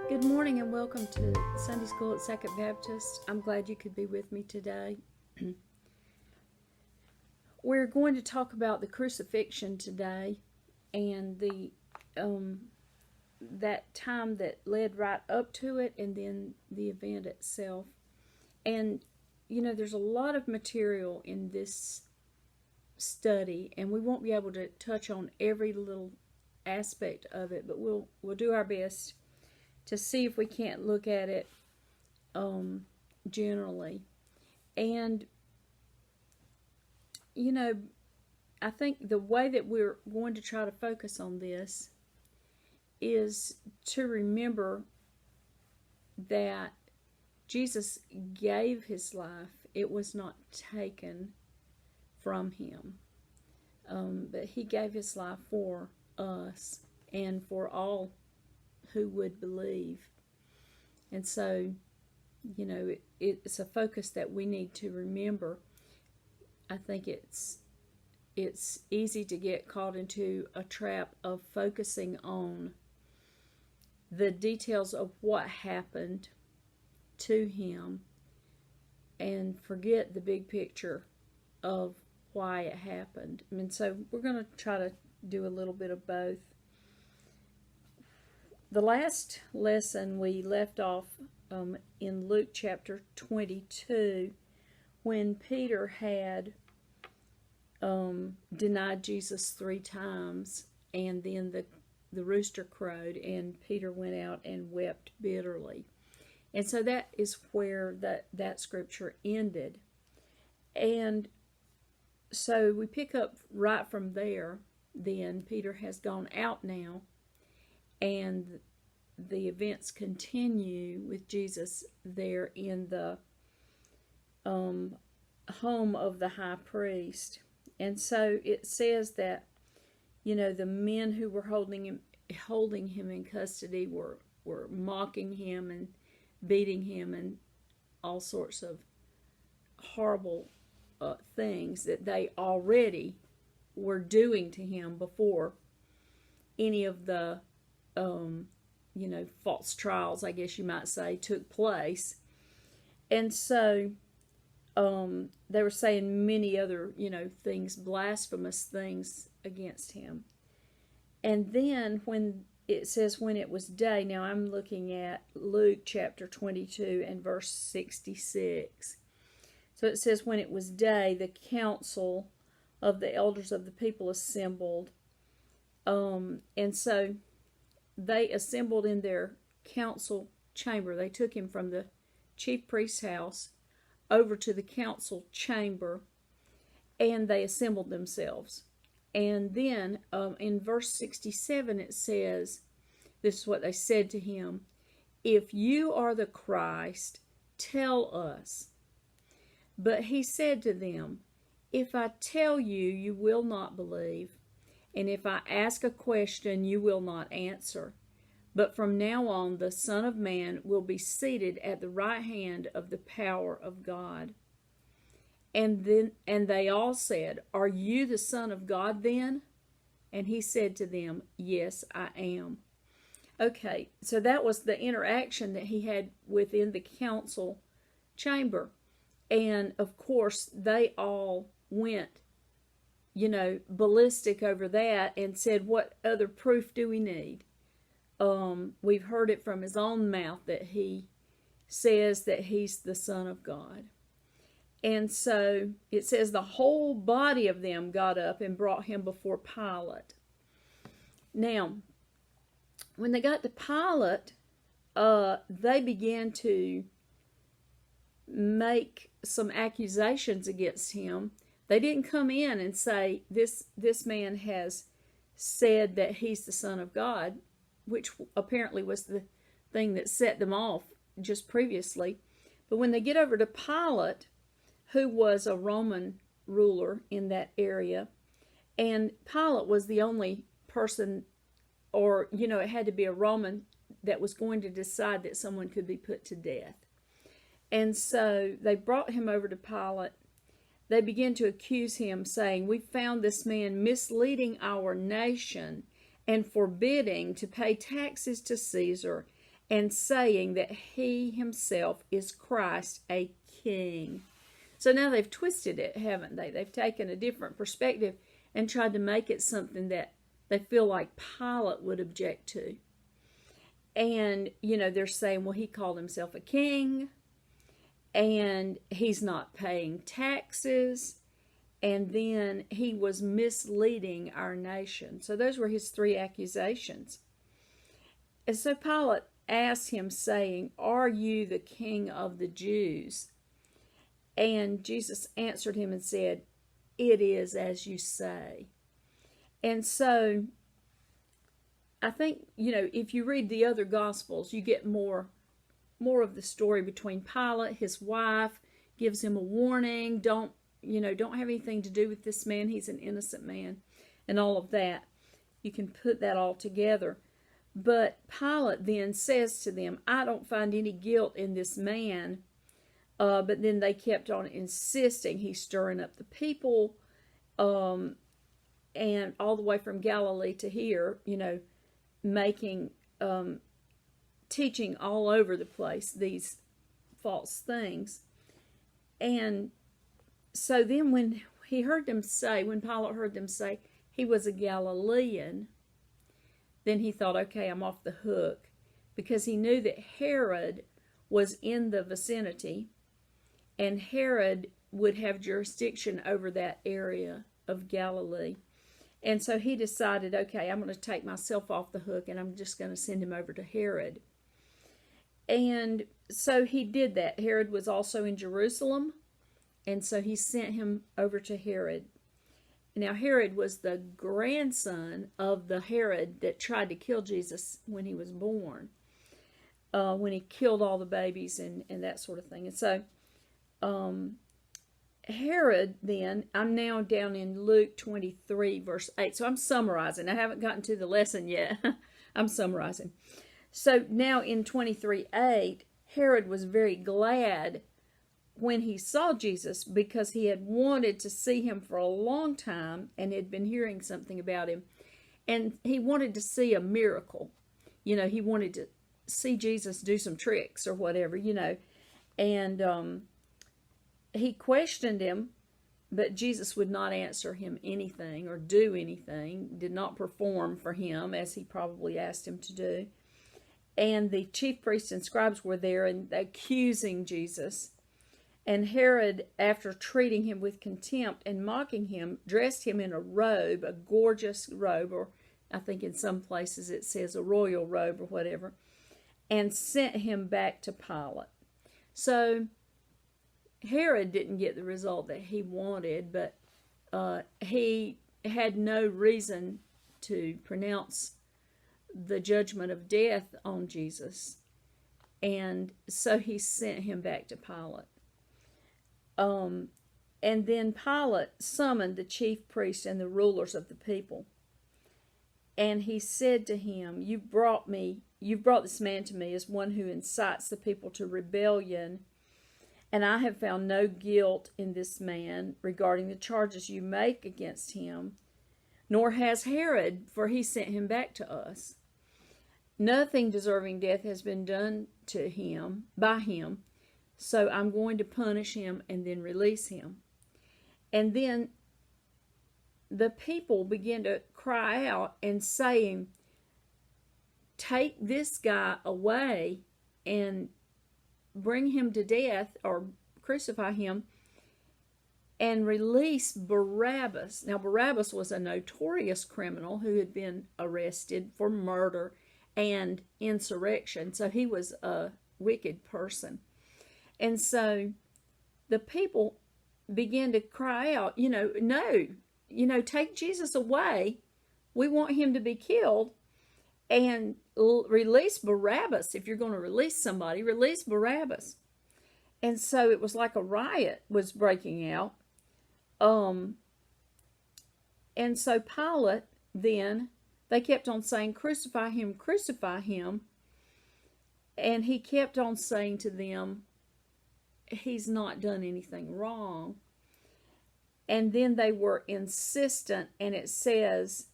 Good morning and welcome to Sunday School at Second Baptist. I'm glad you could be with me today. We're going to talk about the crucifixion today and that time that led right up to it and then the event itself. And there's a lot of material in this study and we won't be able to touch on every little aspect of it, but we'll do our best to see if we can't look at it generally. And I think the way that we're going to try to focus on this is to remember that Jesus gave his life. It was not taken from him, but he gave his life for us and for all who would believe. And so, it's a focus that we need to remember. I think it's easy to get caught into a trap of focusing on the details of what happened to him and forget the big picture of why it happened. So we're going to try to do a little bit of both. The last lesson we left off in Luke chapter 22 when Peter had denied Jesus 3 times, and then the rooster crowed and Peter went out and wept bitterly. And so that is where that scripture ended. And so we pick up right from there. Then Peter has gone out now, and the events continue with Jesus there in the home of the high priest. And so it says that, the men who were holding him in custody were mocking him and beating him and all sorts of horrible things that they already were doing to him before any of the false trials, I guess you might say, took place. And so they were saying many other, things, blasphemous things against him. And then when it says when it was day, now I'm looking at Luke chapter 22 and verse 66. So it says when it was day, the council of the elders of the people assembled. And so they assembled in their council chamber. They took him from the chief priest's house over to the council chamber, and they assembled themselves. And then in verse 67 it says, this is what they said to him: "If you are the Christ, tell us." But he said to them, "If I tell you, you will not believe. And if I ask a question, you will not answer. But from now on, the Son of Man will be seated at the right hand of the power of God." And they all said, "Are you the Son of God then?" And he said to them, "Yes, I am." Okay, so that was the interaction that he had within the council chamber. And of course, they all went ballistic over that and said, "What other proof do we need?" We've heard it from his own mouth that he says that he's the Son of God. And so it says the whole body of them got up and brought him before Pilate. Now, when they got to Pilate, they began to make some accusations against him. They didn't come in and say, this man has said that he's the Son of God, which apparently was the thing that set them off just previously. But when they get over to Pilate, who was a Roman ruler in that area, and Pilate was the only person, or, it had to be a Roman that was going to decide that someone could be put to death. And so they brought him over to Pilate. They began to accuse him, saying, "We found this man misleading our nation and forbidding to pay taxes to Caesar and saying that he himself is Christ, a king. So now they've twisted it, haven't they? They've taken a different perspective and tried to make it something that they feel like Pilate would object to. And, they're saying, well, he called himself a king, and he's not paying taxes, and then he was misleading our nation. So those were his three accusations. And so Pilate asked him, saying, "Are you the king of the Jews?" And Jesus answered him and said, "It is as you say." And so I think, if you read the other Gospels, you get more of the story between Pilate. His wife gives him a warning. Don't have anything to do with this man. He's an innocent man, and all of that. You can put that all together. But Pilate then says to them, "I don't find any guilt in this man." But then they kept on insisting. He's stirring up the people, and all the way from Galilee to here, making, teaching all over the place these false things. And so then when Pilate heard them say he was a Galilean, then he thought, okay, I'm off the hook, because he knew that Herod was in the vicinity, and Herod would have jurisdiction over that area of Galilee. And so he decided, okay, I'm going to take myself off the hook, and I'm just going to send him over to Herod. And so he did that. Herod was also in Jerusalem, and so he sent him over to Herod. Now, Herod was the grandson of the Herod that tried to kill Jesus when he was born, when he killed all the babies and that sort of thing. And so Herod then, I'm now down in Luke 23, verse 8. So I'm summarizing. I haven't gotten to the lesson yet. I'm summarizing. So now in 23:8, Herod was very glad when he saw Jesus, because he had wanted to see him for a long time and had been hearing something about him. And he wanted to see a miracle. He wanted to see Jesus do some tricks or whatever, And he questioned him, but Jesus would not answer him anything or do anything, did not perform for him as he probably asked him to do. And the chief priests and scribes were there and accusing Jesus. And Herod, after treating him with contempt and mocking him, dressed him in a robe, a gorgeous robe, or I think in some places it says a royal robe or whatever, and sent him back to Pilate. So Herod didn't get the result that he wanted, but he had no reason to pronounce the judgment of death on Jesus. And so he sent him back to Pilate. And then Pilate summoned the chief priests and the rulers of the people. And he said to him, you've brought this man to me as one who incites the people to rebellion, and I have found no guilt in this man regarding the charges you make against him, nor has Herod, for he sent him back to us. Nothing deserving death has been done to him by him, so I'm going to punish him and then release him. And then the people began to cry out and saying, take this guy away and bring him to death or crucify him and release Barabbas. Now, Barabbas was a notorious criminal who had been arrested for murder and insurrection. So he was a wicked person. And so the people began to cry out, no, take Jesus away. We want him to be killed, and release Barabbas. If you're going to release somebody, release Barabbas. And so it was like a riot was breaking out. And so Pilate then, they kept on saying, crucify him, crucify him. And he kept on saying to them, he's not done anything wrong. And then they were insistent, and it says,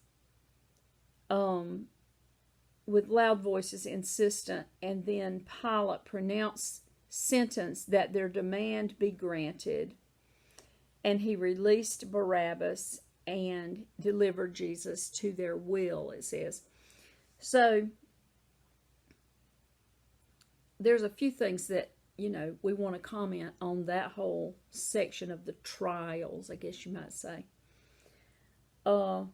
with loud voices insistent, and then Pilate pronounced sentence that their demand be granted, and he released Barabbas and delivered Jesus to their will, it says. So there's a few things that, we want to comment on that whole section of the trials, I guess you might say. One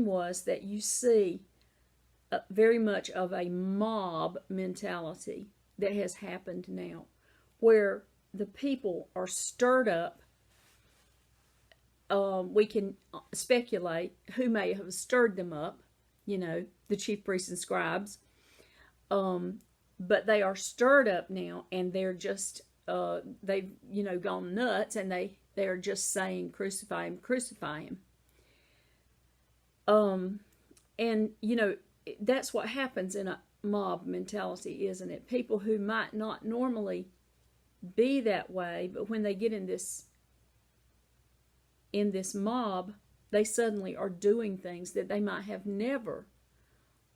was that you see very much of a mob mentality that has happened now, where the people are stirred up. We can speculate who may have stirred them up, the chief priests and scribes. But they are stirred up now, and they're just, they've, gone nuts, and they're just saying, crucify him, crucify him. And, that's what happens in a mob mentality, isn't it? People who might not normally be that way, but when they get in this mob, they suddenly are doing things that they might have never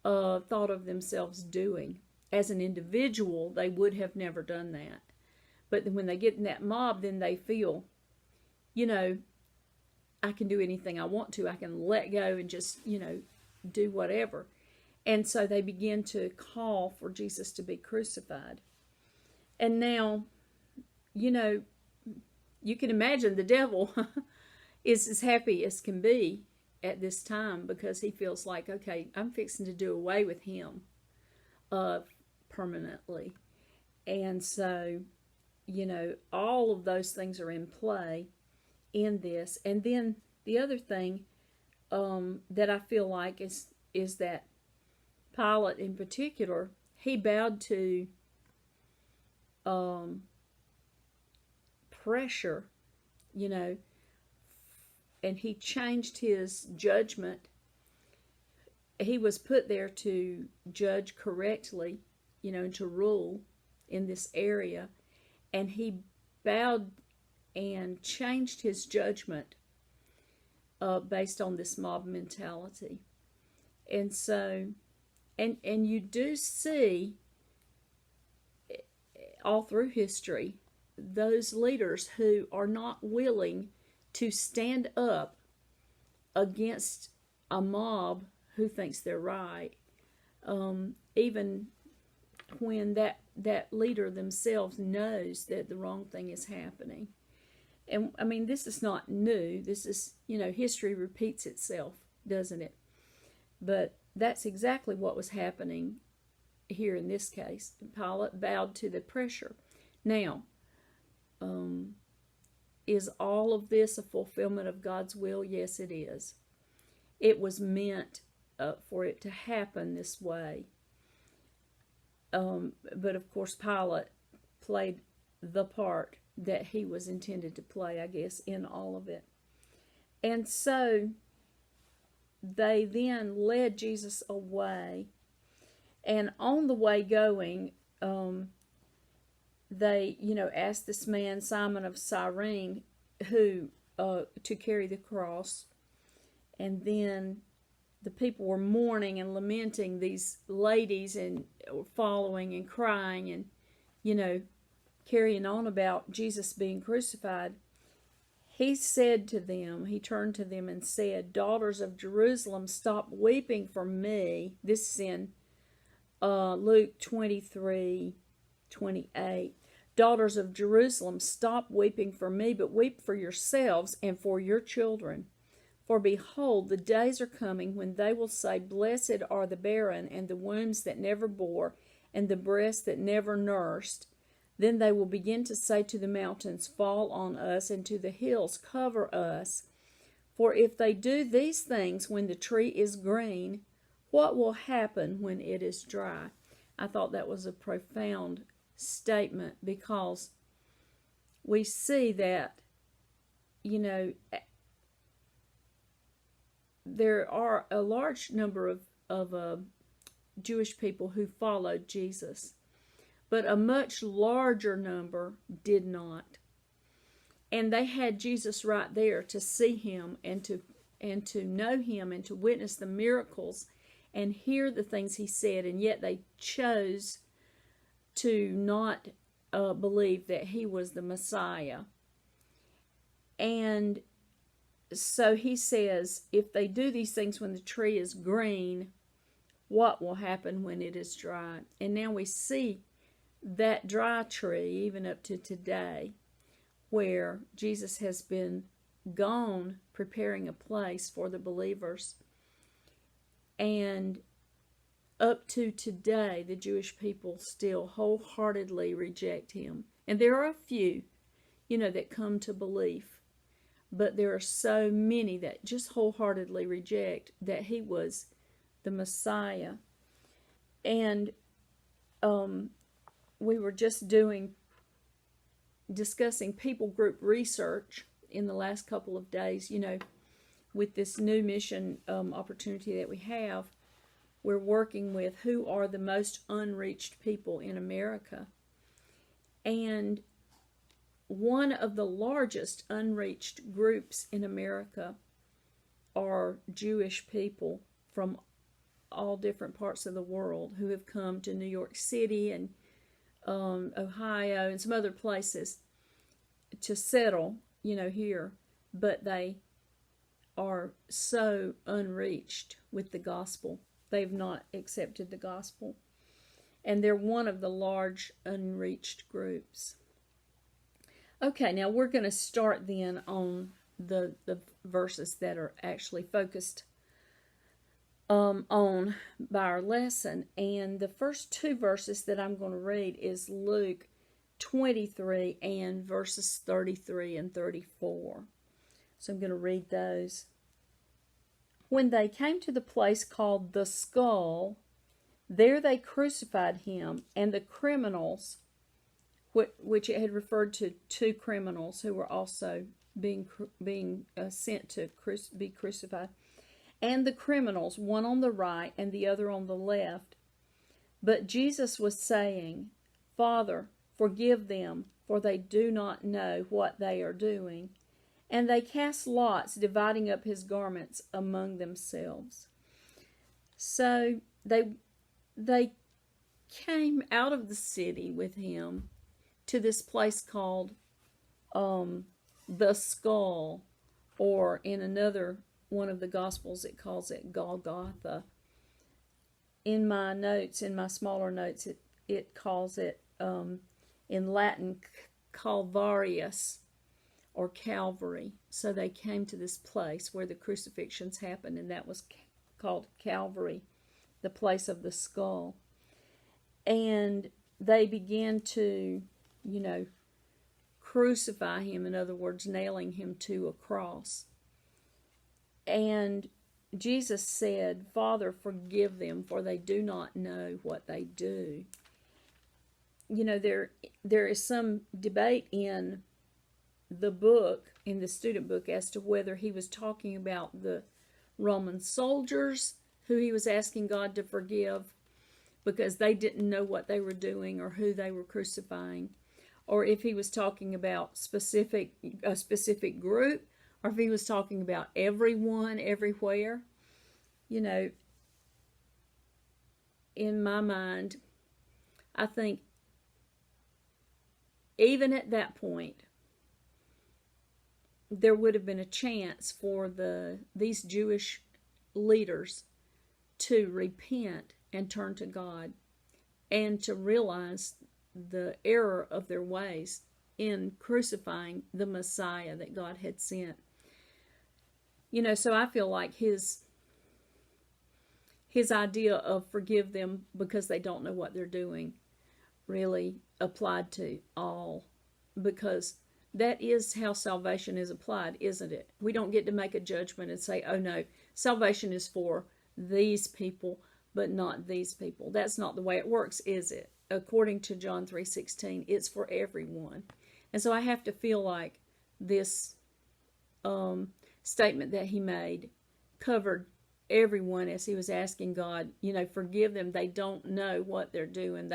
thought of themselves doing. As an individual, they would have never done that. But when they get in that mob, then they feel, I can do anything I want to. I can let go and just, do whatever. And so they begin to call for Jesus to be crucified. And now, you can imagine the devil is as happy as can be at this time, because he feels like, okay, I'm fixing to do away with him permanently. And so, all of those things are in play in this. And then the other thing that I feel like is that Pilate in particular, he bowed to pressure, and he changed his judgment. He was put there to judge correctly, and to rule in this area. And he bowed and changed his judgment based on this mob mentality. And so, and you do see all through history those leaders who are not willing to stand up against a mob who thinks they're right, even when that leader themselves knows that the wrong thing is happening. And I mean, this is not new. This is, history repeats itself, doesn't it? But that's exactly what was happening here in this case. Pilate bowed to the pressure. Now, is all of this a fulfillment of God's will? Yes, it is. It was meant for it to happen this way. But of course, Pilate played the part that he was intended to play, I guess, in all of it. And so they then led Jesus away. And on the way going, they, asked this man, Simon of Cyrene, who to carry the cross. And then the people were mourning and lamenting these ladies and following and crying and, carrying on about Jesus being crucified. He said to them, he turned to them and said, "Daughters of Jerusalem, stop weeping for me." This is in Luke 23:28. "Daughters of Jerusalem, stop weeping for me, but weep for yourselves and for your children. For behold, the days are coming when they will say, Blessed are the barren, and the wombs that never bore, and the breasts that never nursed. Then they will begin to say to the mountains, Fall on us, and to the hills, Cover us. For if they do these things when the tree is green, what will happen when it is dry?" I thought that was a profound statement, because we see that, there are a large number of Jewish people who followed Jesus, but a much larger number did not. And they had Jesus right there to see him and to know him and to witness the miracles and hear the things he said, and yet they chose to not believe that he was the Messiah. And so he says, if they do these things when the tree is green, what will happen when it is dry? And now we see that dry tree, even up to today, where Jesus has been gone preparing a place for the believers. And up to today, the Jewish people still wholeheartedly reject him. And there are a few, that come to belief. But there are so many that just wholeheartedly reject that he was the Messiah. And we were just discussing people group research in the last couple of days, with this new mission opportunity that we have. We're working with who are the most unreached people in America. And one of the largest unreached groups in America are Jewish people from all different parts of the world who have come to New York City and Ohio and some other places to settle, here. But they are so unreached with the gospel. They've not accepted the gospel. And they're one of the large unreached groups. Okay, now we're going to start then on the verses that are actually focused on by our lesson. And the first two verses that I'm going to read is Luke 23 and verses 33 and 34. So I'm going to read those. When they came to the place called the Skull, there they crucified him and the criminals, which it had referred to two criminals who were also being sent to be crucified, and the criminals, one on the right and the other on the left. But Jesus was saying, Father, forgive them, for they do not know what they are doing. And they cast lots, dividing up his garments among themselves. So they came out of the city with him to this place called the Skull, or in another one of the Gospels it calls it Golgotha. In my notes, in my smaller notes, it calls it in Latin Calvarius, or Calvary. So they came to this place where the crucifixions happened, and that was called Calvary, the place of the skull. And they began to, crucify him, in other words, nailing him to a cross. And Jesus said, Father, forgive them, for they do not know what they do. There is some debate in the book, in the student book, as to whether he was talking about the Roman soldiers who he was asking God to forgive because they didn't know what they were doing or who they were crucifying, or if he was talking about a specific group, or if he was talking about everyone, everywhere. In my mind, I think even at that point, there would have been a chance for these Jewish leaders to repent and turn to God and to realize the error of their ways in crucifying the Messiah that God had sent. So I feel like his idea of forgive them because they don't know what they're doing really applied to all, because that is how salvation is applied, isn't it? We don't get to make a judgment and say, oh no, salvation is for these people, but not these people. That's not the way it works, is it? According to John 3:16, it's for everyone. And so I have to feel like this statement that he made covered everyone as he was asking God, forgive them. They don't know what they're doing.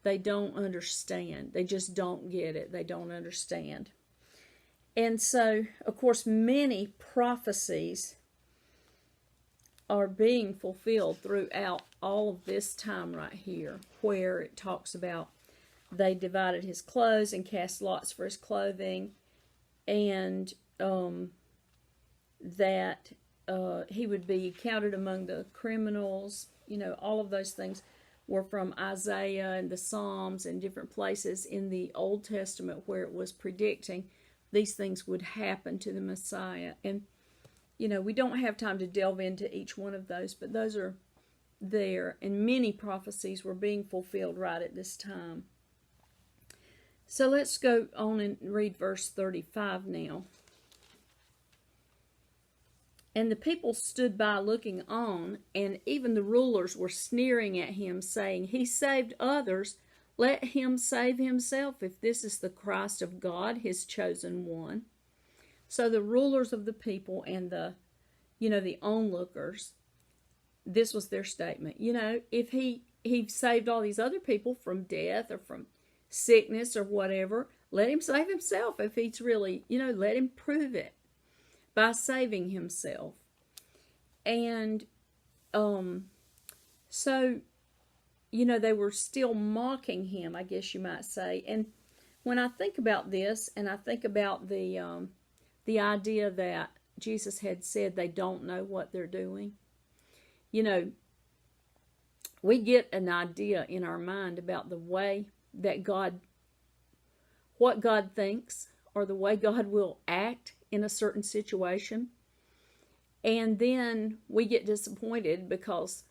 They don't understand. They just don't get it. They don't understand. And so, of course, many prophecies are being fulfilled throughout all of this time right here, where it talks about they divided his clothes and cast lots for his clothing, and that he would be counted among the criminals. All of those things were from Isaiah and the Psalms and different places in the Old Testament where it was predicting these things would happen to the Messiah. And we don't have time to delve into each one of those, but those are there, and many prophecies were being fulfilled right at this time. So let's go on and read verse 35 now. And the people stood by looking on, and even the rulers were sneering at him, saying, "He saved others, let him save himself, if this is the Christ of God, his chosen one." So the rulers of the people and the onlookers, this was their statement. If he saved all these other people from death or from sickness or whatever, let him save himself. If he's really, let him prove it by saving himself. And so they were still mocking him, I guess you might say. And when I think about this, and I think about the idea that Jesus had said they don't know what they're doing, we get an idea in our mind about the way that what God thinks, or the way God will act in a certain situation. And then we get disappointed because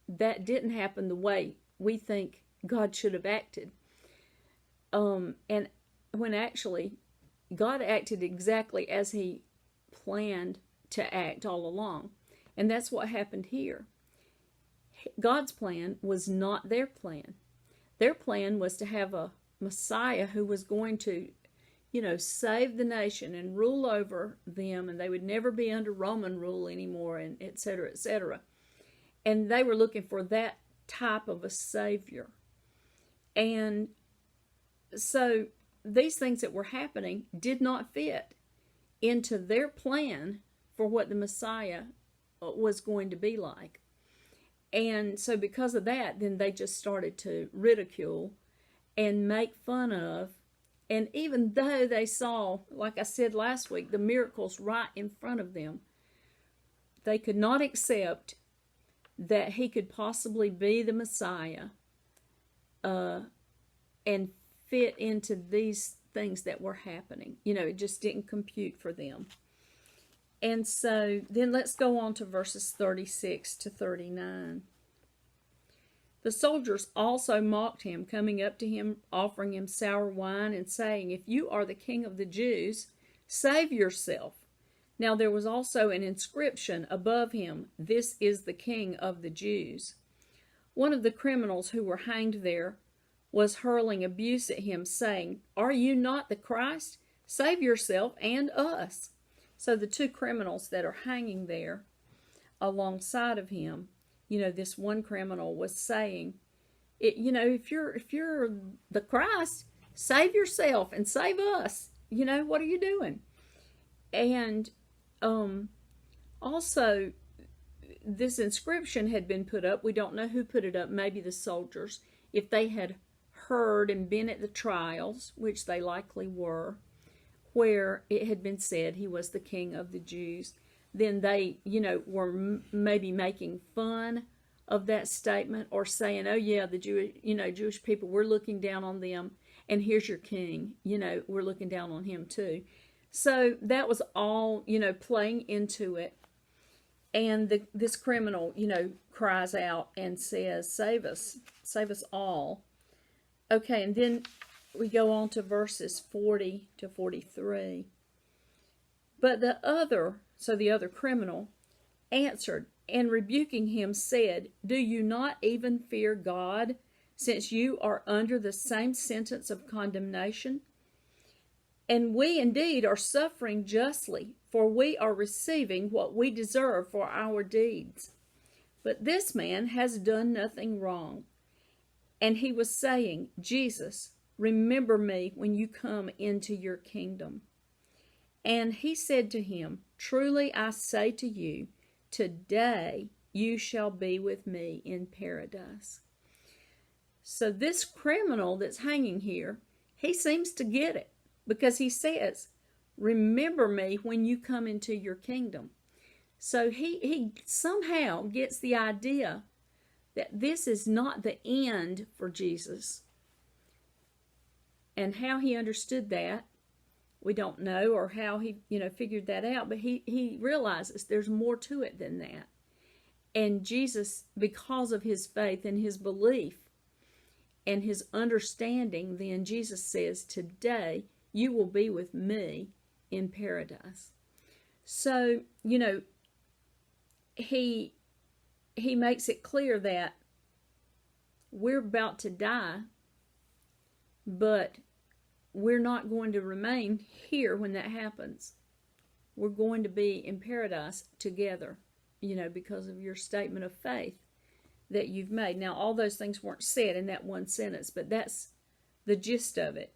that didn't happen the way we think God should have acted. And when actually God acted exactly as he planned to act all along. And that's what happened here. God's plan was not their plan. Their plan was to have a Messiah who was going to, save the nation and rule over them, and they would never be under Roman rule anymore, and et cetera, et cetera. And they were looking for that type of a Savior. And so these things that were happening did not fit into their plan for what the Messiah was going to be like. And so because of that, then they just started to ridicule and make fun of. And even though they saw, like I said last week, the miracles right in front of them, they could not accept that he could possibly be the Messiah and fit into these things that were happening. It just didn't compute for them. And so then let's go on to verses 36 to 39. The soldiers also mocked him, coming up to him, offering him sour wine, and saying, "If you are the king of the Jews, save yourself." Now there was also an inscription above him, "This is the King of the Jews." One of the criminals who were hanged there was hurling abuse at him, saying, "Are you not the Christ? Save yourself and us." So the two criminals that are hanging there alongside of him, this one criminal was saying, if you're the Christ, save yourself and save us. What are you doing? And also, this inscription had been put up. We don't know who put it up. Maybe the soldiers, if they had heard and been at the trials, which they likely were, where it had been said he was the King of the Jews, then they, were maybe making fun of that statement, or saying, "Oh yeah, the Jewish people, we're looking down on them, and here's your king, we're looking down on him too." So that was all, playing into it. And this criminal, cries out and says, "Save us all." Okay, and then we go on to verses 40 to 43. But the other criminal answered, and rebuking him said, "Do you not even fear God, since you are under the same sentence of condemnation? And we indeed are suffering justly, for we are receiving what we deserve for our deeds. But this man has done nothing wrong." And he was saying, "Jesus, remember me when you come into your kingdom." And he said to him, "Truly I say to you, today you shall be with me in paradise. So this criminal that's hanging here, he seems to get it, because he says, remember me when you come into your kingdom. So he somehow gets the idea that this is not the end for Jesus. And how he understood that, we don't know, or how he, figured that out, but he realizes there's more to it than that. And Jesus, because of his faith and his belief and his understanding, then Jesus says, today you will be with me in paradise. So, he makes it clear that we're about to die, but we're not going to remain here when that happens. We're going to be in paradise together, because of your statement of faith that you've made. Now, all those things weren't said in that one sentence, but that's the gist of it,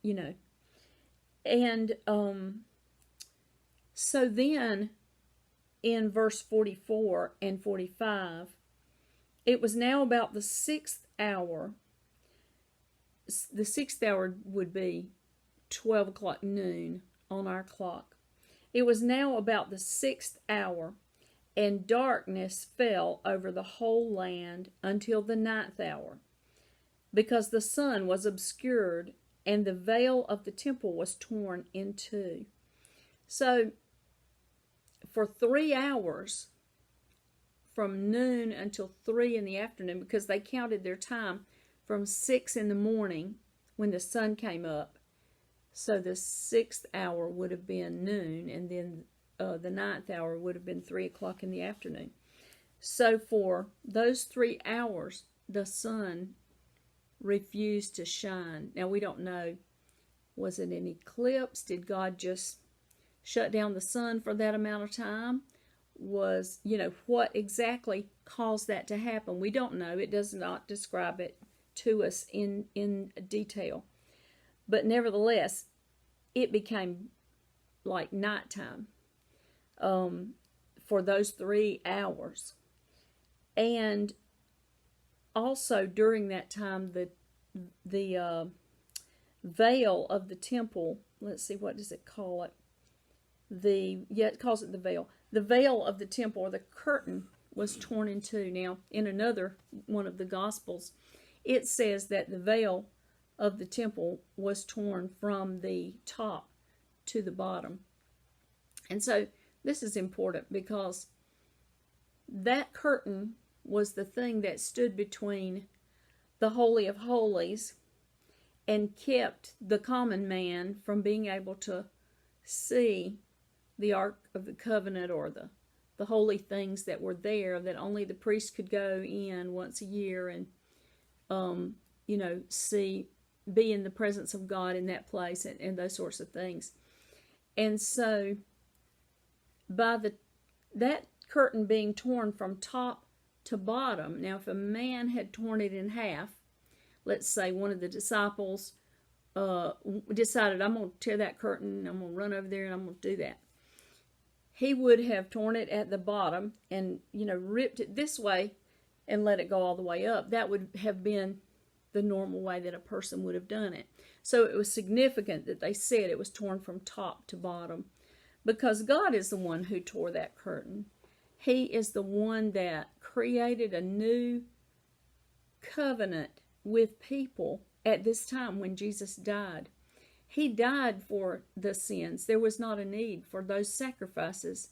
And so then in verse 44 and 45, it was now about the 6th hour. The 6th hour would be 12 o'clock noon on our clock. It was now about the 6th hour, and darkness fell over the whole land until the 9th hour, because the sun was obscured, and the veil of the temple was torn in two. So, for 3 hours, from noon until 3 in the afternoon, because they counted their time from 6 in the morning when the sun came up. So the 6th hour would have been noon, and then the 9th hour would have been 3 o'clock in the afternoon. So for those 3 hours, the sun refused to shine. Now, we don't know, was it an eclipse? Did God just shut down the sun for that amount of time? Was, what exactly caused that to happen? We don't know. It does not describe it to us in detail. But nevertheless, it became like nighttime for those 3 hours. And also during that time, the veil of the temple, let's see, what does it call it? It calls it the veil. The veil of the temple, or the curtain, was torn in two. Now, in another one of the Gospels, it says that the veil of the temple was torn from the top to the bottom. And so this is important, because that curtain was the thing that stood between the Holy of Holies and kept the common man from being able to see the Ark of the Covenant, or the holy things that were there, that only the priest could go in once a year and be in the presence of God in that place, and those sorts of things. And so by that curtain being torn from top to bottom, now if a man had torn it in half, let's say one of the disciples decided, I'm going to tear that curtain, I'm going to run over there and I'm going to do that. He would have torn it at the bottom and, ripped it this way and let it go all the way up. That would have been the normal way that a person would have done it. So it was significant that they said it was torn from top to bottom, because God is the one who tore that curtain. He is the one that created a new covenant with people at this time when Jesus died. He died for the sins. There was not a need for those sacrifices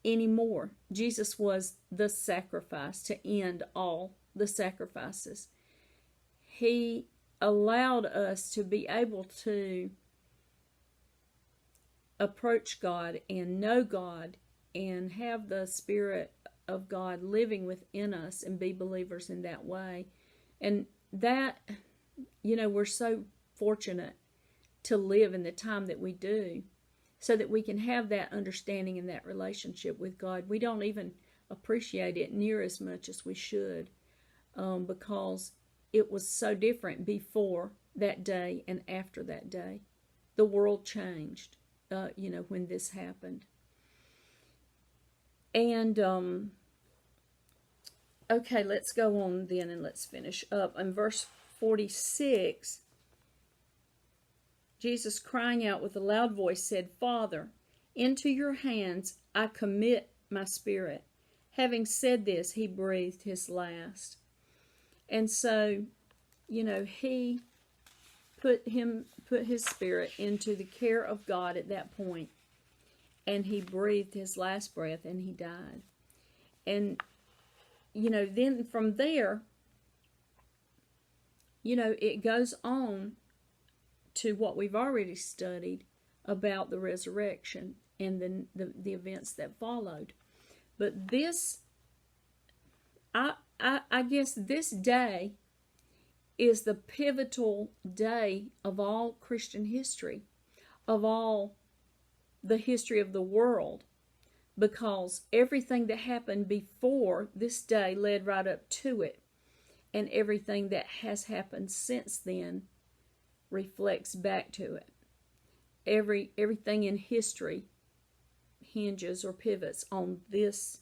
anymore. Jesus was the sacrifice to end all the sacrifices. He allowed us to be able to approach God and know God and have the Spirit of God living within us and be believers in that way. And that, we're so fortunate to live in the time that we do, so that we can have that understanding and that relationship with God. We don't even appreciate it near as much as we should, because it was so different before that day and after that day. The world changed, when this happened. And Okay, let's go on then and let's finish up. In verse 46, Jesus, crying out with a loud voice, said, Father, into your hands I commit my spirit. Having said this, he breathed his last. And so, he put his spirit into the care of God at that point, and he breathed his last breath and he died. And then from there, it goes on to what we've already studied about the resurrection and then the events that followed. But this, I guess this day is the pivotal day of all Christian history, of all the history of the world, because everything that happened before this day led right up to it, and everything that has happened since then reflects back to it. Everything in history hinges or pivots on this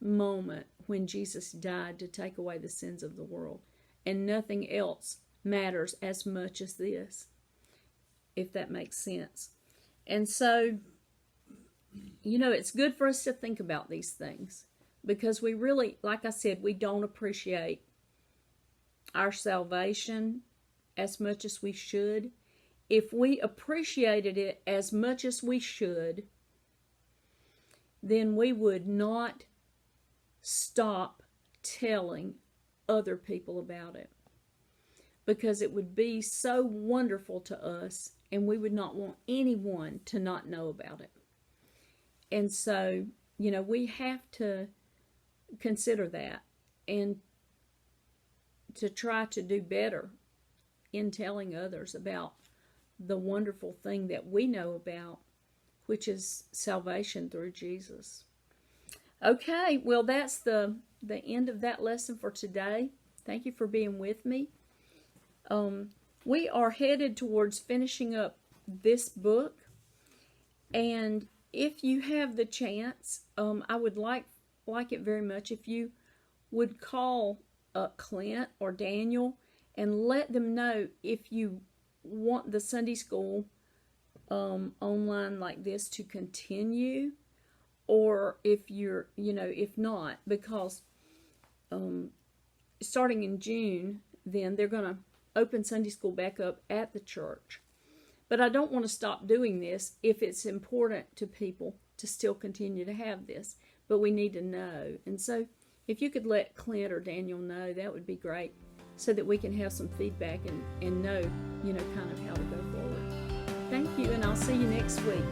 moment when Jesus died to take away the sins of the world. And nothing else matters as much as this, if that makes sense. And so, it's good for us to think about these things, because we really, like I said, we don't appreciate our salvation as much as we should. If we appreciated it as much as we should, then we would not stop telling other people about it, because it would be so wonderful to us, and we would not want anyone to not know about it. And so, we have to consider that and to try to do better in telling others about the wonderful thing that we know about, which is salvation through Jesus. Okay, well, that's the end of that lesson for today. Thank you for being with me. We are headed towards finishing up this book, and if you have the chance, I would like it very much if you would call Clint or Daniel and let them know if you want the Sunday school online like this to continue, or if you're, if not, because starting in June, then they're going to open Sunday school back up at the church. But I don't want to stop doing this if it's important to people to still continue to have this. But we need to know. And so if you could let Clint or Daniel know, that would be great, so that we can have some feedback and know, kind of how to go forward. Thank you, and I'll see you next week.